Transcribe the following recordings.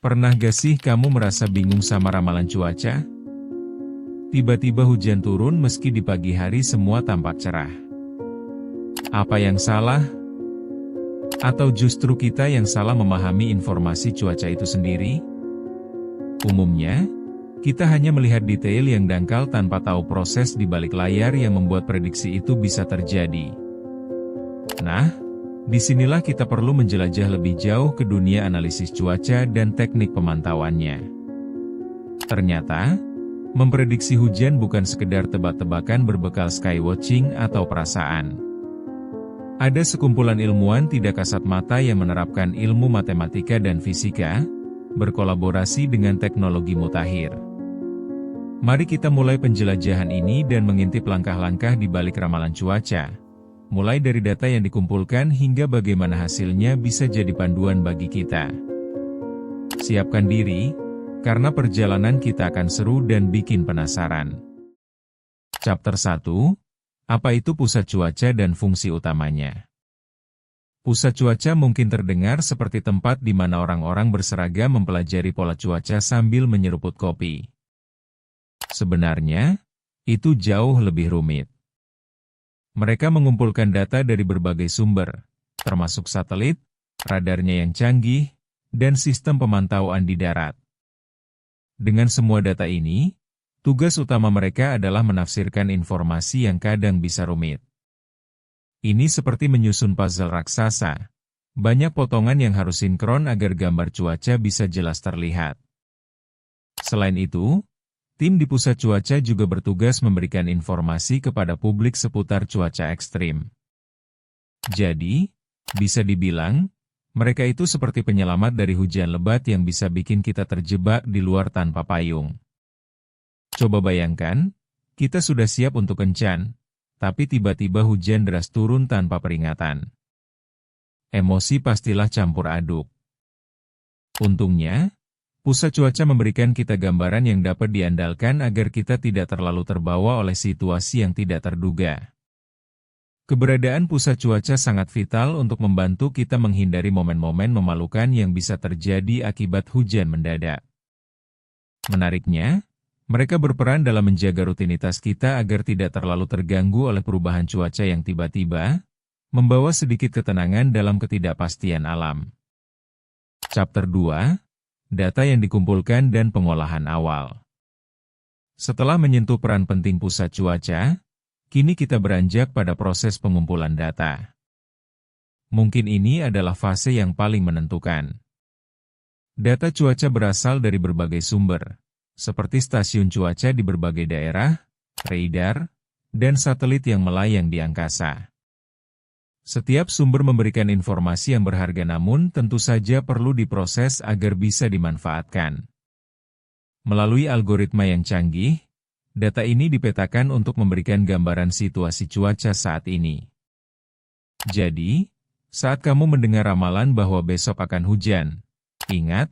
Pernah gak sih kamu merasa bingung sama ramalan cuaca? Tiba-tiba hujan turun meski di pagi hari semua tampak cerah. Apa yang salah? Atau justru kita yang salah memahami informasi cuaca itu sendiri? Umumnya, kita hanya melihat detail yang dangkal tanpa tahu proses di balik layar yang membuat prediksi itu bisa terjadi. Nah, disinilah kita perlu menjelajah lebih jauh ke dunia analisis cuaca dan teknik pemantauannya. Ternyata, memprediksi hujan bukan sekedar tebak-tebakan berbekal skywatching atau perasaan. Ada sekumpulan ilmuwan tidak kasat mata yang menerapkan ilmu matematika dan fisika, berkolaborasi dengan teknologi mutakhir. Mari kita mulai penjelajahan ini dan mengintip langkah-langkah di balik ramalan cuaca. Mulai dari data yang dikumpulkan hingga bagaimana hasilnya bisa jadi panduan bagi kita. Siapkan diri, karena perjalanan kita akan seru dan bikin penasaran. Chapter 1. Apa itu pusat cuaca dan fungsi utamanya? Pusat cuaca mungkin terdengar seperti tempat di mana orang-orang berseragam mempelajari pola cuaca sambil menyeruput kopi. Sebenarnya, itu jauh lebih rumit. Mereka mengumpulkan data dari berbagai sumber, termasuk satelit, radarnya yang canggih, dan sistem pemantauan di darat. Dengan semua data ini, tugas utama mereka adalah menafsirkan informasi yang kadang bisa rumit. Ini seperti menyusun puzzle raksasa. Banyak potongan yang harus sinkron agar gambar cuaca bisa jelas terlihat. Selain itu, tim di pusat cuaca juga bertugas memberikan informasi kepada publik seputar cuaca ekstrim. Jadi, bisa dibilang, mereka itu seperti penyelamat dari hujan lebat yang bisa bikin kita terjebak di luar tanpa payung. Coba bayangkan, kita sudah siap untuk kencan, tapi tiba-tiba hujan deras turun tanpa peringatan. Emosi pastilah campur aduk. Untungnya, pusat cuaca memberikan kita gambaran yang dapat diandalkan agar kita tidak terlalu terbawa oleh situasi yang tidak terduga. Keberadaan pusat cuaca sangat vital untuk membantu kita menghindari momen-momen memalukan yang bisa terjadi akibat hujan mendadak. Menariknya, mereka berperan dalam menjaga rutinitas kita agar tidak terlalu terganggu oleh perubahan cuaca yang tiba-tiba, membawa sedikit ketenangan dalam ketidakpastian alam. Chapter 2. Data yang dikumpulkan dan pengolahan awal. Setelah menyentuh peran penting pusat cuaca, kini kita beranjak pada proses pengumpulan data. Mungkin ini adalah fase yang paling menentukan. Data cuaca berasal dari berbagai sumber, seperti stasiun cuaca di berbagai daerah, radar, dan satelit yang melayang di angkasa. Setiap sumber memberikan informasi yang berharga namun tentu saja perlu diproses agar bisa dimanfaatkan. Melalui algoritma yang canggih, data ini dipetakan untuk memberikan gambaran situasi cuaca saat ini. Jadi, saat kamu mendengar ramalan bahwa besok akan hujan, ingat,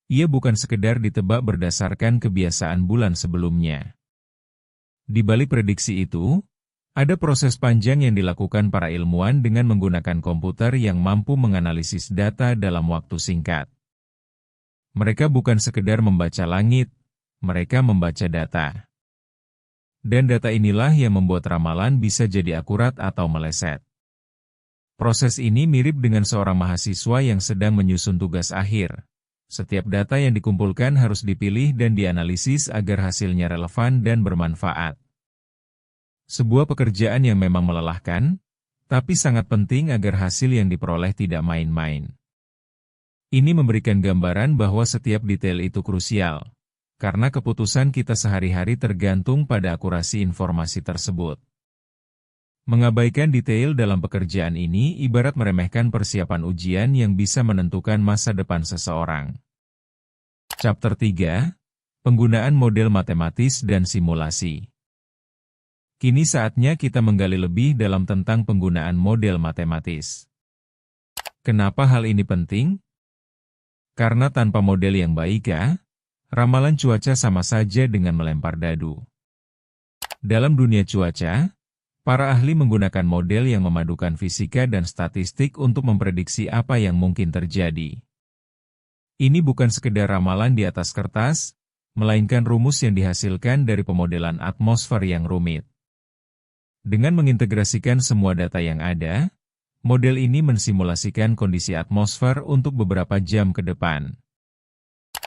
ia bukan sekedar ditebak berdasarkan kebiasaan bulan sebelumnya. Di balik prediksi itu, ada proses panjang yang dilakukan para ilmuwan dengan menggunakan komputer yang mampu menganalisis data dalam waktu singkat. Mereka bukan sekedar membaca langit, mereka membaca data. Dan data inilah yang membuat ramalan bisa jadi akurat atau meleset. Proses ini mirip dengan seorang mahasiswa yang sedang menyusun tugas akhir. Setiap data yang dikumpulkan harus dipilih dan dianalisis agar hasilnya relevan dan bermanfaat. Sebuah pekerjaan yang memang melelahkan, tapi sangat penting agar hasil yang diperoleh tidak main-main. Ini memberikan gambaran bahwa setiap detail itu krusial, karena keputusan kita sehari-hari tergantung pada akurasi informasi tersebut. Mengabaikan detail dalam pekerjaan ini ibarat meremehkan persiapan ujian yang bisa menentukan masa depan seseorang. Chapter 3. Penggunaan model matematis dan simulasi. Kini saatnya kita menggali lebih dalam tentang penggunaan model matematis. Kenapa hal ini penting? Karena tanpa model yang baik, ramalan cuaca sama saja dengan melempar dadu. Dalam dunia cuaca, para ahli menggunakan model yang memadukan fisika dan statistik untuk memprediksi apa yang mungkin terjadi. Ini bukan sekedar ramalan di atas kertas, melainkan rumus yang dihasilkan dari pemodelan atmosfer yang rumit. Dengan mengintegrasikan semua data yang ada, model ini mensimulasikan kondisi atmosfer untuk beberapa jam ke depan.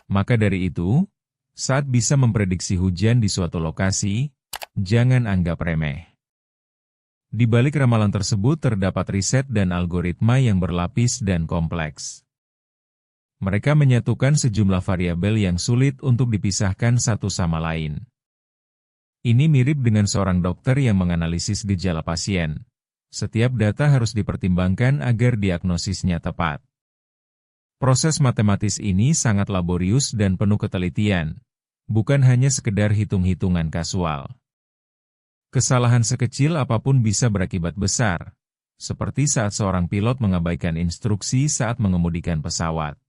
Maka dari itu, saat bisa memprediksi hujan di suatu lokasi, jangan anggap remeh. Di balik ramalan tersebut terdapat riset dan algoritma yang berlapis dan kompleks. Mereka menyatukan sejumlah variabel yang sulit untuk dipisahkan satu sama lain. Ini mirip dengan seorang dokter yang menganalisis gejala pasien. Setiap data harus dipertimbangkan agar diagnosisnya tepat. Proses matematis ini sangat laborius dan penuh ketelitian, bukan hanya sekedar hitung-hitungan kasual. Kesalahan sekecil apapun bisa berakibat besar, seperti saat seorang pilot mengabaikan instruksi saat mengemudikan pesawat.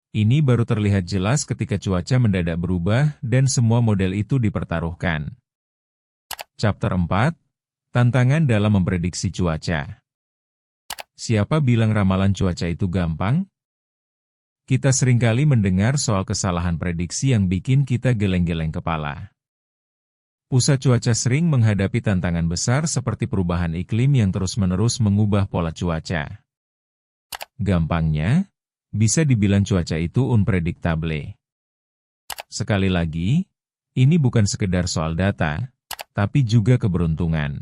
Ini baru terlihat jelas ketika cuaca mendadak berubah dan semua model itu dipertaruhkan. Chapter 4, Tantangan dalam memprediksi cuaca. Siapa bilang ramalan cuaca itu gampang? Kita seringkali mendengar soal kesalahan prediksi yang bikin kita geleng-geleng kepala. Pusat cuaca sering menghadapi tantangan besar seperti perubahan iklim yang terus-menerus mengubah pola cuaca. Gampangnya, bisa dibilang cuaca itu unpredictable. Sekali lagi, ini bukan sekedar soal data, tapi juga keberuntungan.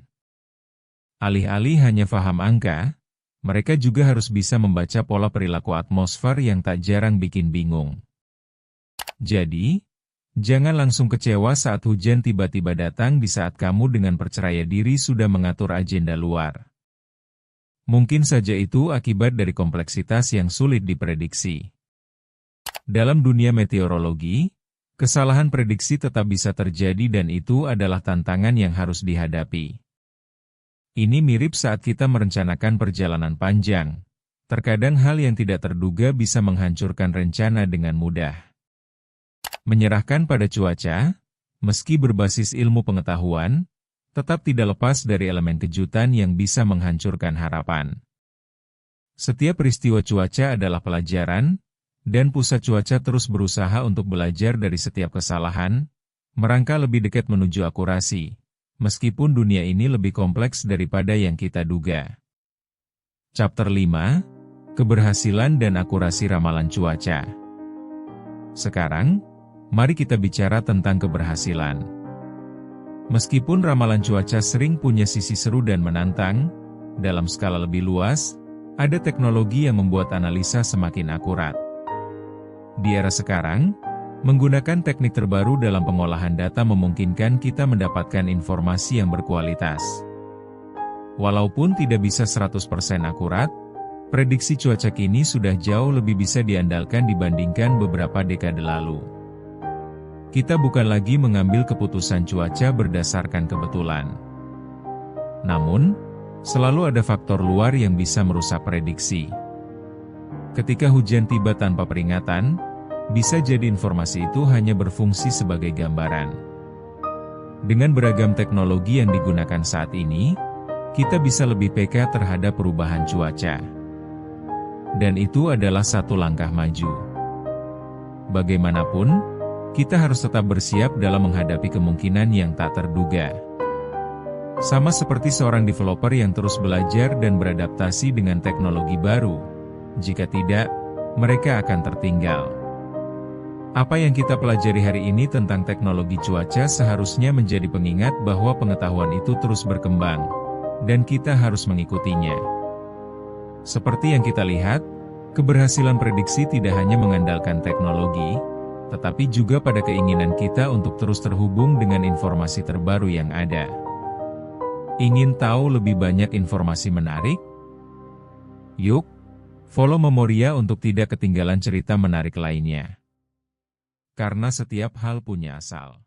Alih-alih hanya paham angka, mereka juga harus bisa membaca pola perilaku atmosfer yang tak jarang bikin bingung. Jadi, jangan langsung kecewa saat hujan tiba-tiba datang di saat kamu dengan percaya diri sudah mengatur agenda luar. Mungkin saja itu akibat dari kompleksitas yang sulit diprediksi. Dalam dunia meteorologi, kesalahan prediksi tetap bisa terjadi dan itu adalah tantangan yang harus dihadapi. Ini mirip saat kita merencanakan perjalanan panjang. Terkadang hal yang tidak terduga bisa menghancurkan rencana dengan mudah. Menyerahkan pada cuaca, meski berbasis ilmu pengetahuan, tetap tidak lepas dari elemen kejutan yang bisa menghancurkan harapan. Setiap peristiwa cuaca adalah pelajaran, dan pusat cuaca terus berusaha untuk belajar dari setiap kesalahan, merangkak lebih dekat menuju akurasi, meskipun dunia ini lebih kompleks daripada yang kita duga. Chapter 5, Keberhasilan dan Akurasi Ramalan Cuaca. Sekarang, mari kita bicara tentang keberhasilan. Meskipun ramalan cuaca sering punya sisi seru dan menantang, dalam skala lebih luas, ada teknologi yang membuat analisa semakin akurat. Di era sekarang, menggunakan teknik terbaru dalam pengolahan data memungkinkan kita mendapatkan informasi yang berkualitas. Walaupun tidak bisa 100% akurat, prediksi cuaca kini sudah jauh lebih bisa diandalkan dibandingkan beberapa dekade lalu. Kita bukan lagi mengambil keputusan cuaca berdasarkan kebetulan. Namun, selalu ada faktor luar yang bisa merusak prediksi. Ketika hujan tiba tanpa peringatan, bisa jadi informasi itu hanya berfungsi sebagai gambaran. Dengan beragam teknologi yang digunakan saat ini, kita bisa lebih peka terhadap perubahan cuaca. Dan itu adalah satu langkah maju. Bagaimanapun, kita harus tetap bersiap dalam menghadapi kemungkinan yang tak terduga. Sama seperti seorang developer yang terus belajar dan beradaptasi dengan teknologi baru. Jika tidak, mereka akan tertinggal. Apa yang kita pelajari hari ini tentang teknologi cuaca seharusnya menjadi pengingat bahwa pengetahuan itu terus berkembang, dan kita harus mengikutinya. Seperti yang kita lihat, keberhasilan prediksi tidak hanya mengandalkan teknologi, tetapi juga pada keinginan kita untuk terus terhubung dengan informasi terbaru yang ada. Ingin tahu lebih banyak informasi menarik? Yuk, follow Memoria untuk tidak ketinggalan cerita menarik lainnya. Karena setiap hal punya asal.